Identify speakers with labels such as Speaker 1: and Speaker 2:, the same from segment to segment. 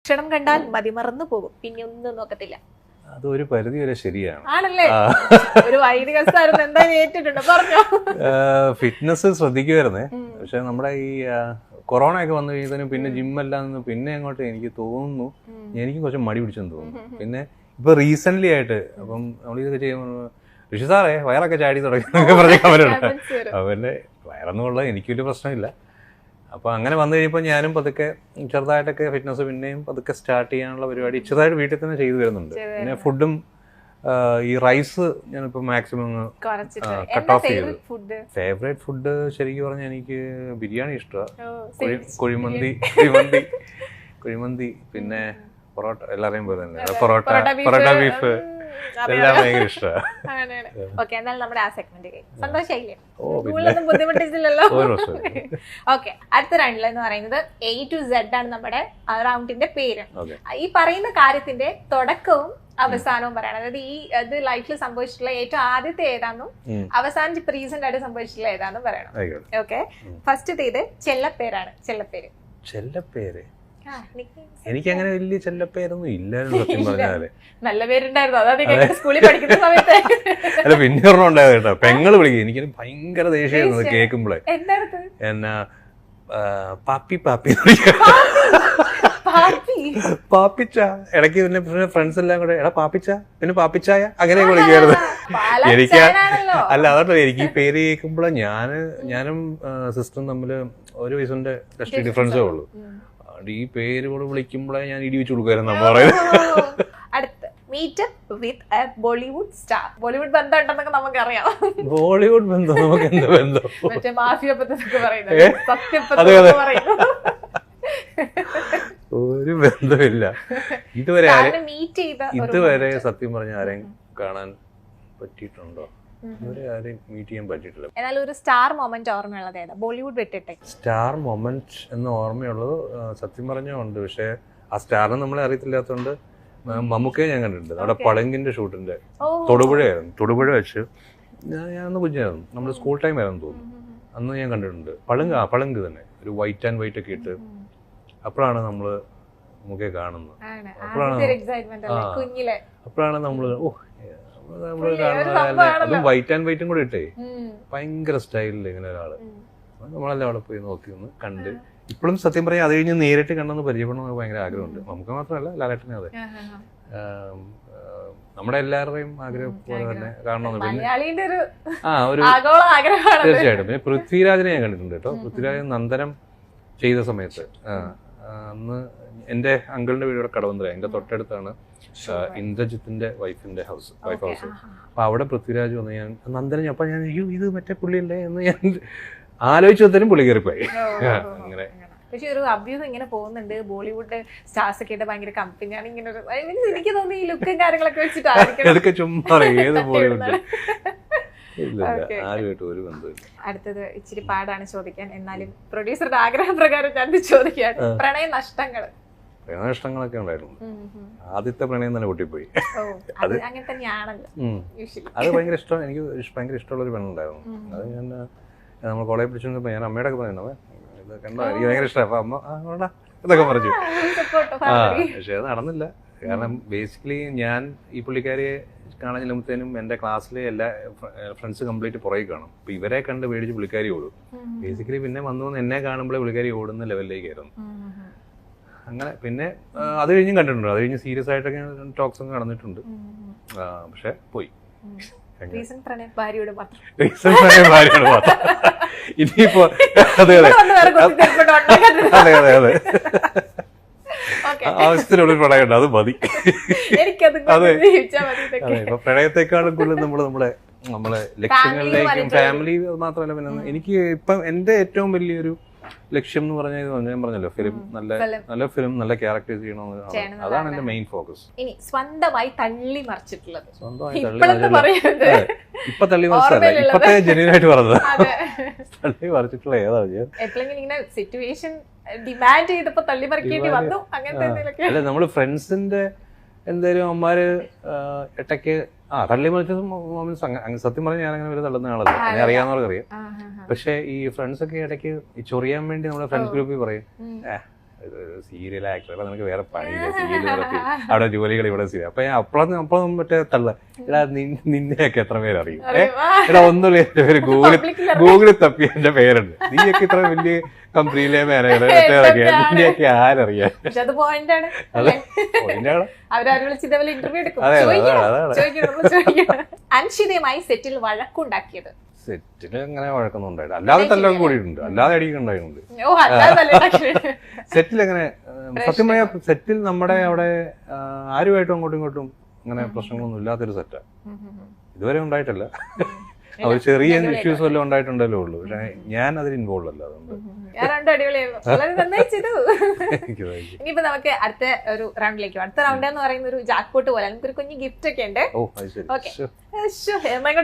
Speaker 1: ക്ഷണം കണ്ടാൽ മതിമറന്നു പോകും, പിന്നെ ഒന്നും നോക്കത്തില്ല.
Speaker 2: അതൊരു പരിധി വരെ ശരിയാണ്.
Speaker 1: ആണല്ലേ? ഒരു വൈദിക സ്ഥാനം എന്തായാലും ഏറ്റിട്ടുണ്ട്, പറഞ്ഞോ.
Speaker 2: ഫിറ്റ്നസ് ശ്രദ്ധിക്കുമായിരുന്നേ, പക്ഷെ നമ്മുടെ ഈ കൊറോണ ഒക്കെ വന്നു കഴിഞ്ഞാൽ പിന്നെ ജിമ്മെല്ലാം പിന്നെ അങ്ങോട്ട് എനിക്ക് തോന്നുന്നു എനിക്കും കുറച്ച് മടി പിടിച്ചെന്ന് തോന്നുന്നു. പിന്നെ ഇപ്പൊ റീസെന്റ് ആയിട്ട് അപ്പം നമ്മളിതൊക്കെ ചെയ്യുമ്പോൾ ഋഷി സാറേ വയറൊക്കെ ചാടി തുടങ്ങി പറഞ്ഞ അവരുണ്ട്. അവന്റെ വയറൊന്നുമുള്ള എനിക്ക് വലിയ പ്രശ്നമില്ല. അപ്പോൾ അങ്ങനെ വന്നു കഴിയുമ്പോൾ ഞാനും പതുക്കെ ചെറുതായിട്ടൊക്കെ ഫിറ്റ്നസ് പിന്നെയും പതുക്കെ സ്റ്റാർട്ട് ചെയ്യാനുള്ള പരിപാടി ചെറുതായിട്ട് വീട്ടിൽ തന്നെ ചെയ്തു വരുന്നുണ്ട്. പിന്നെ ഫുഡും ഈ റൈസ് ഞാനിപ്പോൾ മാക്സിമം കട്ട് ഓഫ് ചെയ്തു. ഫേവറേറ്റ് ഫുഡ് ശരിക്കും പറഞ്ഞാൽ എനിക്ക് ബിരിയാണി ഇഷ്ടമാണ്, കുഴിമന്തി പിന്നെ പൊറോട്ട, എല്ലാവരെയും പോലെ തന്നെ പൊറോട്ട ബീഫ് എല്ലാം ഭയങ്കര ഇഷ്ടമാണ്.
Speaker 1: നമ്മുടെ ആ സെഗ്മെന്റ് സന്തോഷമായില്ലേ? ബുദ്ധിമുട്ടിച്ചില്ലല്ലോ. ഓക്കെ, അടുത്ത റൗണ്ടിൽ എന്ന് പറയുന്നത് A to Z ആണ് നമ്മുടെ റൗണ്ടിന്റെ പേര്. ഈ പറയുന്ന കാര്യത്തിന്റെ തുടക്കവും അവസാനവും പറയണം. അതായത് ഈ ഇത് ലൈഫിൽ സംഭവിച്ചിട്ടുള്ള ഏറ്റവും ആദ്യത്തെ ഏതാന്നും അവസാനം റീസെന്റ് ആയിട്ട് സംഭവിച്ചിട്ടുള്ള ഏതാന്നും പറയണം. ഓക്കെ, ഫസ്റ്റ് ഇത് ചെല്ലപ്പേരാണ്. ചെല്ലപ്പേര്
Speaker 2: എനിക്ക് അങ്ങനെ വലിയ ചെല്ലപ്പേരൊന്നും ഇല്ലായിരുന്നു സത്യം പറഞ്ഞാല്.
Speaker 1: നല്ല പേരുണ്ടായിരുന്നു സ്കൂളിൽ പഠിക്കുന്ന സമയത്ത്.
Speaker 2: അല്ല, പിന്നെ ഒരെണ്ണം ഉണ്ടായത് കേട്ടോ, പെങ്ങള് വിളിക്കും. എനിക്കൊരു ഭയങ്കര ദേഷ്യമായിരുന്നു കേൾക്കുമ്പോഴേ. എന്നാ പാപ്പി പാപ്പിച്ച, ഇടയ്ക്ക് പിന്നെ ഫ്രണ്ട്സ് എല്ലാം കൂടെ എടാ പാപ്പിച്ച, പിന്നെ പാപ്പിച്ചായ അങ്ങനെയൊക്കെ വിളിക്കുമായിരുന്നു. എനിക്ക് അല്ല അതോ എനിക്ക് ഈ പേര് കേൾക്കുമ്പോഴേ ഞാനും സിസ്റ്ററും തമ്മിൽ 1 വയസ്സിന്റെ ജസ്റ്റ് ഡിഫറൻസേ ഉള്ളൂ. ഈ പേര് കൂടെ വിളിക്കുമ്പോഴേ ഞാൻ ഇടി വെച്ച് കൊടുക്കുമായിരുന്നു നമ്മൾ പറയുന്നത്.
Speaker 1: അടുത്ത് meetup with a Bollywood star. Bollywood ബന്ധം ഉണ്ടെന്നൊക്കെ നമുക്കറിയാം.
Speaker 2: ബോളിവുഡ് ബന്ധം നമുക്ക് എന്താ ബന്ധം?
Speaker 1: മറ്റേ മാഫിയ ബന്ധത്തൊക്കെ പറയുന്നത്.
Speaker 2: ഒരു ബന്ധമില്ല ഇതുവരെ. സത്യം പറഞ്ഞ ആരെയും കാണാൻ പറ്റിയിട്ടുണ്ടോ? ആരെയും മീറ്റ് ചെയ്യാൻ പറ്റിയിട്ടില്ല.
Speaker 1: എന്നാൽ ഒരു സ്റ്റാർ മൊമെന്റ് ഓർമ്മയുള്ളത് ഏതാ ബോളിവുഡ് വിട്ടിട്ട്?
Speaker 2: സ്റ്റാർ മൊമെന്റ് എന്ന് ഓർമ്മയുള്ളത് സത്യം പറഞ്ഞുണ്ട്, പക്ഷെ ആ സ്റ്റാറിനെ നമ്മളെ അറിയത്തില്ലാത്തതുകൊണ്ട് മമ്മൂക്കയെ ഞാൻ കണ്ടിട്ടുണ്ട്. അവിടെ പളങ്കിന്റെ ഷൂട്ടിന്റെ തൊടുപുഴ വെച്ച് ഞാനന്ന് കുഞ്ഞായിരുന്നു, നമ്മുടെ സ്കൂൾ ടൈം ആയിരുന്നു തോന്നുന്നു. അന്ന് ഞാൻ കണ്ടിട്ടുണ്ട്. പളങ്ക് തന്നെ ഒരു വൈറ്റ് ആൻഡ് വൈറ്റ് ഒക്കെ ഇട്ട്. അപ്പോഴാണ് നമ്മള് മമ്മൂക്കയെ കാണുന്നത്. അപ്പോഴാണ് നമ്മള് അതും വൈറ്റ് ആൻഡ് വൈറ്റും കൂടെ ഇട്ടേ ഭയങ്കര സ്റ്റൈലില് ഇങ്ങനെ ഒരാള്. നമ്മളെല്ലാം അവിടെ പോയി നോക്കി ഒന്ന് കണ്ട്. ഇപ്പോഴും സത്യം പറയാം അത് കഴിഞ്ഞ് നേരിട്ട് കണ്ടെന്ന് പരിചയപ്പെടണമെന്ന് ഭയങ്കര ആഗ്രഹമുണ്ട്. നമുക്ക് മാത്രമല്ല ലാലേട്ടനെ. അതെ, നമ്മുടെ എല്ലാവരുടെയും ആഗ്രഹം പോലെ തന്നെ കാണണമെന്ന്. പിന്നെ തീർച്ചയായിട്ടും. പിന്നെ പൃഥ്വിരാജിനെ ഞാൻ കണ്ടിട്ടുണ്ട് കേട്ടോ. പൃഥ്വിരാജ് നന്ദനം ചെയ്ത സമയത്ത് അന്ന് എന്റെ അങ്കിളിന്റെ വീട് കടവന്തര, എന്റെ തൊട്ടടുത്താണ് ഇന്ദ്രജിത്തിന്റെ വൈഫ് ഹൗസ്. അപ്പൊ അവിടെ പൃഥ്വിരാജ് വന്ന് ഞാൻ നന്ദനം, അപ്പൊ ഞാൻ അയ്യോ ഇത് മറ്റേ പുള്ളിയല്ലേ എന്ന് ഞാൻ ആലോചിച്ചതിനും പുള്ളി കയറിപ്പോയി. അങ്ങനെ
Speaker 1: പക്ഷെ ഒരു അഭ്യൂഹം ഇങ്ങനെ പോകുന്നുണ്ട്, ബോളിവുഡ് സ്റ്റാർസ് ഒക്കെ ഭയങ്കര കമ്പനിയാണ് ഇങ്ങനെ. എനിക്ക് തോന്നുന്നു ഈ ലുക്കും കാര്യങ്ങളൊക്കെ വെച്ചിട്ട്
Speaker 2: ചുമ്മാ ഏത് ബോളിവുഡ്.
Speaker 1: അടുത്തത് ഇച്ചിരി പാടാണ് ചോദിക്കാൻ, എന്നാലും പ്രൊഡ്യൂസറുടെ ആഗ്രഹപ്രകാരം ഞാൻ ചോദിക്കാണ്. പ്രണയ
Speaker 2: നഷ്ടങ്ങളൊക്കെ ഉണ്ടായിരുന്നു. ആദ്യത്തെ പ്രണയം തന്നെ പൊട്ടിപ്പോയി.
Speaker 1: അങ്ങനെ തന്നെയാണല്ലോ.
Speaker 2: അത് ഭയങ്കര ഇഷ്ടം, എനിക്ക് ഭയങ്കര ഇഷ്ടമുള്ള ഒരു പെണ്ണുണ്ടായിരുന്നു. അത് ഞാൻ നമ്മൾ കോളേജ് പഠിച്ചോണ്ടിരുന്നപ്പോ ഞാൻ അമ്മയുടെ ഒക്കെ പറയുന്നത് ഇത് കണ്ടോ എനിക്ക് ഭയങ്കര ഇഷ്ടമാണ്. അപ്പൊ അമ്മ ഇതൊക്കെ പറഞ്ഞു. പക്ഷെ അത് നടന്നില്ല. കാരണം ബേസിക്കലി ഞാൻ ഈ പുള്ളിക്കാരിയെ കാണാൻ ചെല്ലുമ്പോഴത്തേനും എന്റെ ക്ലാസ്സിലെ എല്ലാ ഫ്രണ്ട്സ് കംപ്ലീറ്റ് പുറകെ കാണും. അപ്പൊ ഇവരെ കണ്ട് പേടിച്ച് പുള്ളിക്കാരി ഓടും. ബേസിക്കലി പിന്നെ വന്നു എന്നെ കാണുമ്പോഴേ പുള്ളിക്കാരി ഓടുന്ന ലെവലിലേക്കായിരുന്നു. അങ്ങനെ പിന്നെ അത് കഴിഞ്ഞും കണ്ടിട്ടുണ്ട്. അത് കഴിഞ്ഞ് സീരിയസ് ആയിട്ടൊക്കെ ടോക്സ് ഒക്കെ നടന്നിട്ടുണ്ട്. പക്ഷെ പോയി.
Speaker 1: ഭാര്യയോട് മാത്രം.
Speaker 2: ഇനിയിപ്പോ അതെ ആവശ്യത്തിനുള്ളൊരു പ്രണയമുണ്ട്, അത് മതി. അതെ അതെ. ഇപ്പൊ പ്രണയത്തെക്കാളും കൂടുതൽ നമ്മളെ ലക്ഷ്യങ്ങളിലേക്കും ഫാമിലി മാത്രമല്ല. പിന്നെ എനിക്ക് ഇപ്പം എന്റെ ഏറ്റവും വലിയൊരു ലക്ഷ്യം എന്ന് പറഞ്ഞാൽ ഞാൻ പറഞ്ഞല്ലോ, ഫിലിം നല്ല ഫിലിം നല്ല ക്യാരക്ടേഴ്സ് ചെയ്യണമെന്ന്. അതാണ് എന്റെ മെയിൻ ഫോക്കസ്.
Speaker 1: ഇനി സ്വന്തമായി തള്ളി മറിച്ചിട്ടുള്ളത്,
Speaker 2: ഇപ്പൊ തള്ളി മറിച്ചല്ല, ഇപ്പത്തെ ജെന്യൂനായിട്ട് പറഞ്ഞത്. തള്ളി മറിച്ചിട്ടുള്ള ഏതാണ്?
Speaker 1: സിറ്റുവേഷൻ ഡിമാൻഡ് ചെയ്തപ്പോ തള്ളി മറിക്കേണ്ടി വന്നു, അങ്ങനത്തെ.
Speaker 2: അല്ല, നമ്മള് ഫ്രണ്ട്സിന്റെ എന്തായാലും അമ്മമാര് ഇടയ്ക്ക് തള്ളി മറിച്ചത് സത്യം പറഞ്ഞാൽ ഞാൻ അങ്ങനെ ഒരു തള്ളുന്ന ആളല്ല, എന്നെ അറിയാവുന്നവർക്ക് അറിയാം. പക്ഷെ ഈ ഫ്രണ്ട്സ് ഒക്കെ ഇടയ്ക്ക് ചൊറിയാൻ വേണ്ടി നമ്മുടെ ഫ്രണ്ട്സ് ഗ്രൂപ്പിൽ പറയും സീരിയൽ ആക്ടർ, നിനക്ക് വേറെ പണിയില്ല, സീരിയൽ അവിടെ ജോലികൾ ഇവിടെ സീരിയൽ. അപ്പൊ ഞാൻ അപ്പോഴും മറ്റേ തള്ള, എടാ നിന്നെയൊക്കെ എത്ര പേരറിയും, എടാ ഒന്നുമില്ല എന്റെ പേര് ഗൂഗിളിൽ തപ്പി എന്റെ പേരുണ്ട്, നീയൊക്കെ ഇത്ര വലിയ കമ്പനിയിലെ മാനേജർ നിന്നെയൊക്കെ ആരറിയാം.
Speaker 1: അൻഷിതയുമായി സെറ്റിൽ വഴക്കുണ്ടാക്കിയത്?
Speaker 2: സെറ്റില് അങ്ങനെ വഴക്കൊന്നും ഉണ്ടായിട്ടില്ല, അല്ലാതെ തല്ലൊക്കെ കൂടിയിട്ടുണ്ട്, അല്ലാതെ അടിക്കുണ്ടായിട്ടുണ്ട്. സെറ്റിൽ അങ്ങനെ സത്യം പറയാ, സെറ്റിൽ നമ്മുടെ അവിടെ ആരുമായിട്ടും അങ്ങോട്ടും ഇങ്ങോട്ടും അങ്ങനെ പ്രശ്നങ്ങളൊന്നും ഇല്ലാത്തൊരു സെറ്റാ, ഇതുവരെ ഉണ്ടായിട്ടില്ല. അവർ ചെറിയ ഇഷ്യൂസ് വല്ലതും ഉണ്ടായിട്ടുണ്ടല്ലോ ഉള്ളൂ, പക്ഷെ ഞാൻ അതിൽ ഇൻവോൾവ് അല്ല.
Speaker 1: ഇനിയിപ്പോ നമുക്ക് അടുത്ത ഒരു റൗണ്ടിലേക്ക്, അടുത്ത റൗണ്ട് എന്ന് പറയുന്ന ഒരു ജാക്ക് പോട്ട് പോലെ നമുക്കൊരു കുഞ്ഞു ഗിഫ്റ്റ് ഒക്കെ ഉണ്ട്.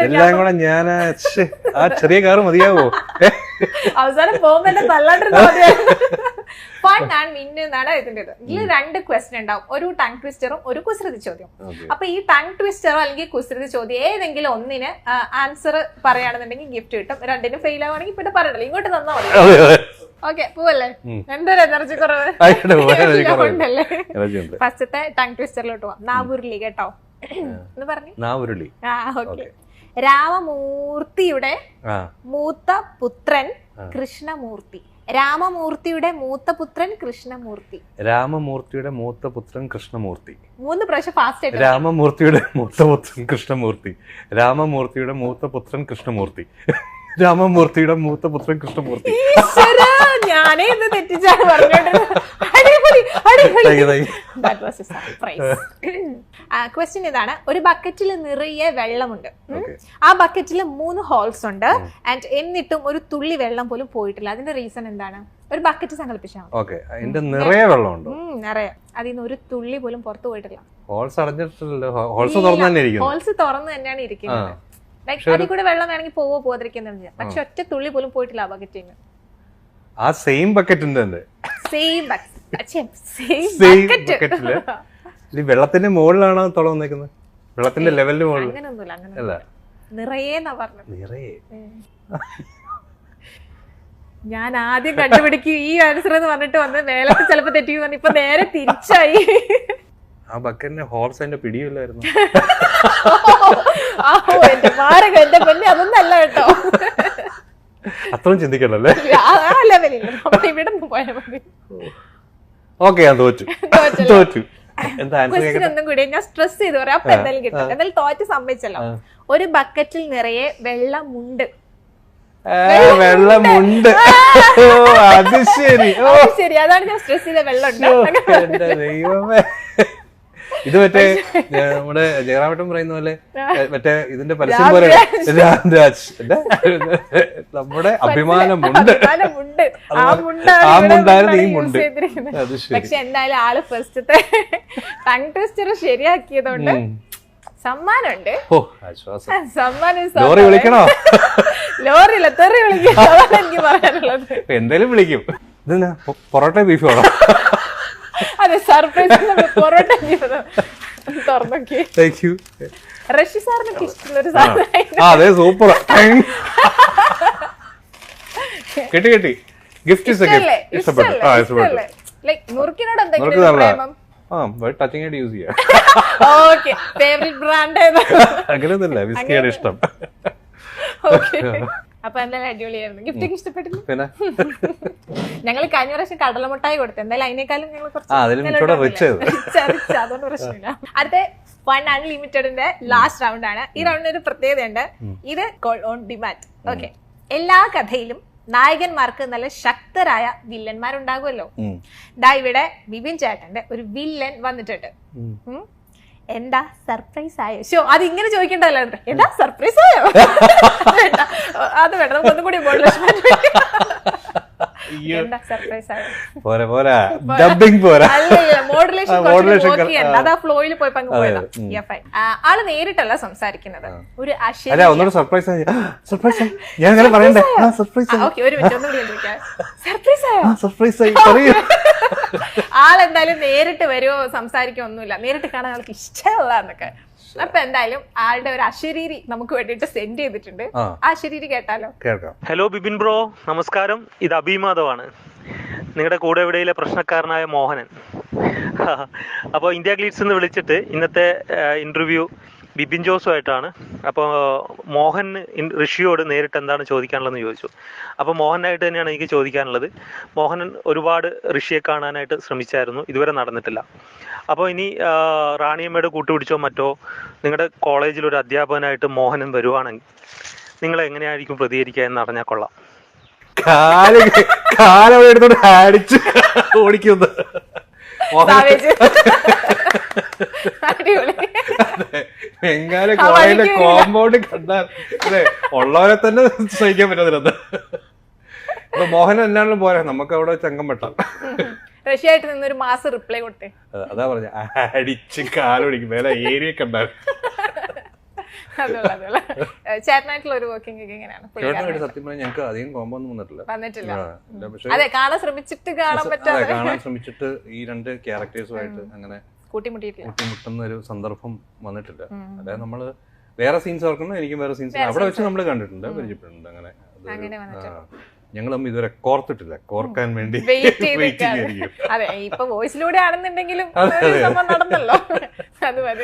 Speaker 2: എല്ലാം കൂടെ ഞാൻ ആ ചെറിയ കാറ് മതിയാവോ?
Speaker 1: അവസാനം പോകുമ്പോ എന്നെ തല്ലാണ്ടിരുന്ന ഫൺ ആൻഡ് വിൻ എന്നാണ് ഇതിൻ്റെത്. ഇതിൽ 2 ക്വസ്റ്റ്യൻ ഉണ്ടാവും, ഒരു ടങ് ട്വിസ്റ്ററും ഒരു കുസൃതി ചോദ്യം. അപ്പൊ ഈ ടങ് ട്വിസ്റ്ററോ അല്ലെങ്കിൽ കുസൃതി ചോദ്യം ഏതെങ്കിലും ഒന്നിന് ആൻസർ പറയുകയാണെന്നുണ്ടെങ്കിൽ ഗിഫ്റ്റ് കിട്ടും. 2നും ഫെയിൽ ആവുകയാണെങ്കിൽ പിന്നെ പറയണല്ലോ, ഇങ്ങോട്ട് തന്നാ മതി. ഓക്കെ, പോവല്ലേ? എന്തൊരു എനർജി കുറവ് ഉണ്ടല്ലേ? ഫസ്റ്റത്തെ ടങ് ട്വിസ്റ്ററിലോട്ട് പോവാം. നാവുരുളി കേട്ടോ എന്ന് പറഞ്ഞു.
Speaker 2: നാവുരുളി.
Speaker 1: ഓക്കെ. രാമമൂർത്തിയുടെ മൂത്ത പുത്രൻ കൃഷ്ണമൂർത്തി. രാമമൂർത്തിയുടെ മൂത്ത പുത്രൻ കൃഷ്ണമൂർത്തി.
Speaker 2: രാമമൂർത്തിയുടെ മൂത്ത പുത്രൻ കൃഷ്ണമൂർത്തി.
Speaker 1: 3 പ്രാവശ്യം ഫാസ്റ്റ് ആയിട്ട്.
Speaker 2: രാമമൂർത്തിയുടെ മൂത്ത പുത്രൻ കൃഷ്ണമൂർത്തി. രാമമൂർത്തിയുടെ മൂത്ത പുത്രൻ കൃഷ്ണമൂർത്തി. രാമമൂർത്തിയുടെ മൂത്ത പുത്രൻ കൃഷ്ണമൂർത്തി.
Speaker 1: ഞാനേ ഇത് തെറ്റിച്ചാണ് പറഞ്ഞോണ്ട്. ക്വസ്റ്റ്യൻ ഇതാണ്, ഒരു ബക്കറ്റിൽ നിറയെ വെള്ളമുണ്ട്, ആ ബക്കറ്റിൽ 3 ഹോൾസ് ഉണ്ട്, ആൻഡ് എന്നിട്ടും ഒരു തുള്ളി വെള്ളം പോലും പോയിട്ടില്ല. അതിന്റെ റീസൺ എന്താണ്? ഒരു ബക്കറ്റ് സങ്കല്പിച്ചാൽ
Speaker 2: നിറയെ വെള്ളമുണ്ട്,
Speaker 1: നിറയെ, അതിന്ന് ഒരു തുള്ളി പോലും പുറത്തു പോയിട്ടില്ല.
Speaker 2: ഹോൾസ് അടഞ്ഞിട്ടില്ലല്ലോ, ഹോൾസ് തുറന്നു
Speaker 1: തന്നെയാണ് ഇരിക്കുന്നത്. അതിൽ കൂടെ വെള്ളം വേണമെങ്കിൽ പോവാതിരിക്കുന്നുണ്ട്, പക്ഷെ ഒറ്റ തുള്ളി പോലും പോയിട്ടില്ല ആ ബക്കറ്റിന്.
Speaker 2: ആ സെയിം ബക്കറ്റിന്റെ വെള്ളത്തിന്റെ മുകളിലാണോ തുറന്നേക്കുന്നത്? വെള്ളത്തിന്റെ ലെവലിന് മുകളിൽ അല്ല,
Speaker 1: നിറയേന്നാ പറഞ്ഞത്. നിറയെ ഞാൻ ആദ്യം കണ്ടുപിടിക്കും ഈ ആൻസർ എന്ന് പറഞ്ഞിട്ട് വന്ന് മേലത്ത് ചിലപ്പോ തെറ്റിന്ന് പറഞ്ഞു, ഇപ്പൊ നേരെ തിരിച്ചായി.
Speaker 2: ആ ബക്കറ്റിന്റെ ഹോൾസ് അതിന്റെ പിടിയില്ലായിരുന്നു.
Speaker 1: എന്റെ മാരക, എന്റെ പൊന്നെ, അതൊന്നും അല്ല കേട്ടോ.
Speaker 2: അത്രയും ചിന്തിക്കണല്ലേ?
Speaker 1: ഇവിടെ പോയാൽ മതി.
Speaker 2: ഓക്കെ, ഞാൻ തോറ്റു.
Speaker 1: ഒന്നും കൂടി ഞാൻ സ്ട്രെസ് ചെയ്ത് പറയാം, അപ്പൊ എന്തായാലും കിട്ടും. എന്തായാലും തോറ്റ് സമ്മതിച്ചല്ലോ. ഒരു ബക്കറ്റിൽ നിറയെ വെള്ളമുണ്ട്.
Speaker 2: വെള്ളമുണ്ട്, അത് ശരി,
Speaker 1: അതാണ് ഞാൻ സ്ട്രെസ് ചെയ്ത വെള്ളമുണ്ട്.
Speaker 2: ദൈവമേ, ഇത് മറ്റേ നമ്മുടെ ജയറാമേട്ടൻ പറയുന്ന പോലെ മറ്റേ ഇതിന്റെ പരസ്യം പോലെ രാംരാജ്, നമ്മുടെ അഭിമാനമുണ്ട്, ആ മുണ്ടായിരുന്നു ഈ മുണ്ട്.
Speaker 1: പക്ഷെ എന്തായാലും ആള് ഫസ്റ്റത്തെ ടങ് ട്വിസ്റ്റർ ശരിയാക്കിയതുകൊണ്ട് സമ്മാനമുണ്ട്.
Speaker 2: ലോറി വിളിക്കണോ?
Speaker 1: ലോറിയില്ല, തെറി വിളിക്കും, അതാണ് എനിക്ക് പറയാനുള്ളത്.
Speaker 2: എന്തായാലും വിളിക്കും. ഇതെന്നാ പൊറോട്ട ബീഫ് വേണോ?
Speaker 1: അതെ, സർപ്രൈസ് പൊറോട്ട തുറന്നോക്കി. റഷി സാറിനൊക്കെ ഇഷ്ടമുള്ളൊരു സാധനം.
Speaker 2: സൂപ്പർ, കിട്ടി. ഗിഫ്റ്റ്
Speaker 1: മുറുക്കിനോട് എന്തെങ്കിലും പ്രേമം?
Speaker 2: ടച്ചിങ് ആയിട്ട് യൂസ് ചെയ്യാം.
Speaker 1: ഓക്കെ, ഫേവറേറ്റ് ബ്രാൻഡ്
Speaker 2: അങ്ങനെയൊന്നുമില്ല, വിസ്കിയാണ് ഇഷ്ടം.
Speaker 1: അപ്പൊ എന്തായാലും അടിപൊളിയായിരുന്നു. ഗിഫ്റ്റ് ഒക്കെ ഇഷ്ടപ്പെട്ടില്ല? പിന്നെ ഞങ്ങൾ കഴിഞ്ഞ പ്രാവശ്യം കടലമുട്ടായി കൊടുത്തു, എന്തായാലും അതിനേക്കാളും ഞങ്ങൾ അതുകൊണ്ട് പ്രശ്നമില്ല. അടുത്ത ഫൺ അൺലിമിറ്റഡിന്റെ ലാസ്റ്റ് റൗണ്ട് ആണ്. ഈ റൗണ്ടിന് ഒരു പ്രത്യേകതയുണ്ട്, ഇത് കോൾ ഓൺ ഡിമാൻഡ്. ഓക്കെ, എല്ലാ കഥയിലും നായകന്മാർക്ക് നല്ല ശക്തരായ വില്ലന്മാരുണ്ടാകുമല്ലോ. ദാ ഇവിടെ ബിബിൻ ചേട്ടന്റെ ഒരു വില്ലൻ വന്നിട്ടുണ്ട്. എന്താ സർപ്രൈസ് ആയോ? ഷോ അത് ഇങ്ങനെ ചോദിക്കണ്ടല്ലോ, എന്താ സർപ്രൈസ് ആയോ? അത് വേണ്ട, നമുക്ക് ഒന്നും കൂടി ഫ്ലോയിൽ പോയി പങ്ക് പോയതാ. ആള് നേരിട്ടല്ല സംസാരിക്കുന്നത്, ഒരു ആളെന്തായാലും നേരിട്ട് വരുമോ സംസാരിക്കോ ഒന്നുമില്ല, നേരിട്ട് കാണാൻ ആൾക്ക് ഇഷ്ടമല്ല എന്നൊക്കെ. അപ്പൊ എന്തായാലും ആളുടെ ഒരു അശരീരി നമുക്ക് വേണ്ടിട്ട് സെൻഡ് ചെയ്തിട്ടുണ്ട്. ആ അശരീരി കേട്ടാലോ?
Speaker 3: ഹലോ ബിബിൻ ബ്രോ, നമസ്കാരം. ഇത് അഭിമാധവാണ്. നിങ്ങളുടെ കൂടെ എവിടെയിലെ പ്രശ്നക്കാരനായ മോഹനൻ. അപ്പോൾ ഇന്ത്യ ഗ്ലിറ്റ്സ് എന്ന് വിളിച്ചിട്ട് ഇന്നത്തെ ഇൻ്റർവ്യൂ ബിബിൻ ജോസുമായിട്ടാണ്. അപ്പോൾ മോഹൻ ഋഷിയോട് നേരിട്ട് എന്താണ് ചോദിക്കാനുള്ളതെന്ന് ചോദിച്ചു. അപ്പോൾ മോഹനായിട്ട് തന്നെയാണ് എനിക്ക് ചോദിക്കാനുള്ളത്. മോഹനൻ ഒരുപാട് ഋഷിയെ കാണാനായിട്ട് ശ്രമിച്ചായിരുന്നു, ഇതുവരെ നടന്നിട്ടില്ല. അപ്പോൾ ഇനി റാണിയമ്മയുടെ കൂട്ടുപിടിച്ചോ മറ്റോ നിങ്ങളുടെ കോളേജിൽ ഒരു അധ്യാപകനായിട്ട് മോഹനൻ വരുവാണെങ്കിൽ നിങ്ങൾ എങ്ങനെയായിരിക്കും പ്രതികരിക്കുക എന്ന് അറിഞ്ഞാൽ കൊള്ളാം.
Speaker 2: എടുത്തോണ്ട് അടിച്ച് ഓടിക്കുന്നത് ബംഗാളി കോളേജിലെ കോമ്പൗണ്ട് കണ്ടാൽ അല്ലെ ഉള്ളവരെ തന്നെ സഹിക്കാൻ പറ്റുന്നില്ല. ഇപ്പൊ മോഹൻ എന്നാലും പോരാ, നമുക്ക് അവിടെ ചങ്കം വെട്ടാം.
Speaker 1: റഷ്യായിട്ട് നിന്നൊരു മാസം റിപ്ലൈ കൊടുത്തേ.
Speaker 2: അതാ പറഞ്ഞ അടിച്ച് കാലൊടിക്കും മേലെ ഏരിയ കണ്ടാൽ.
Speaker 1: ചേട്ടനായിട്ടുള്ള ഒരു വർക്കിംഗ് എങ്ങനെയാണ്?
Speaker 2: സത്യം പറഞ്ഞാൽ ഞങ്ങൾക്ക് അധികം കോമ്പോ ഒന്നും
Speaker 1: വന്നിട്ടില്ല. പക്ഷേ കാണാൻ
Speaker 2: ശ്രമിച്ചിട്ട് ഈ രണ്ട് ക്യാരക്ടേഴ്സുമായിട്ട് അങ്ങനെ കൂട്ടിമുട്ടുന്ന ഒരു സന്ദർഭം വന്നിട്ടില്ല. അതായത് നമ്മള് വേറെ സീൻസ് ഓർക്കുന്നു, എനിക്കും വേറെ സീൻസ് അവിടെ വെച്ച് നമ്മൾ കണ്ടിട്ടുണ്ട്, പരിചയപ്പെട്ടിട്ടുണ്ട്. അങ്ങനെ ഞങ്ങൾ തമ്മിൽ ഇതുവരെ കോർത്തിട്ടില്ല, കോർക്കാൻ വേണ്ടി
Speaker 1: അതെ. ഇപ്പൊ വോയിസിലൂടെ ആണെന്നുണ്ടെങ്കിലും നടന്നല്ലോ, അത് മതി.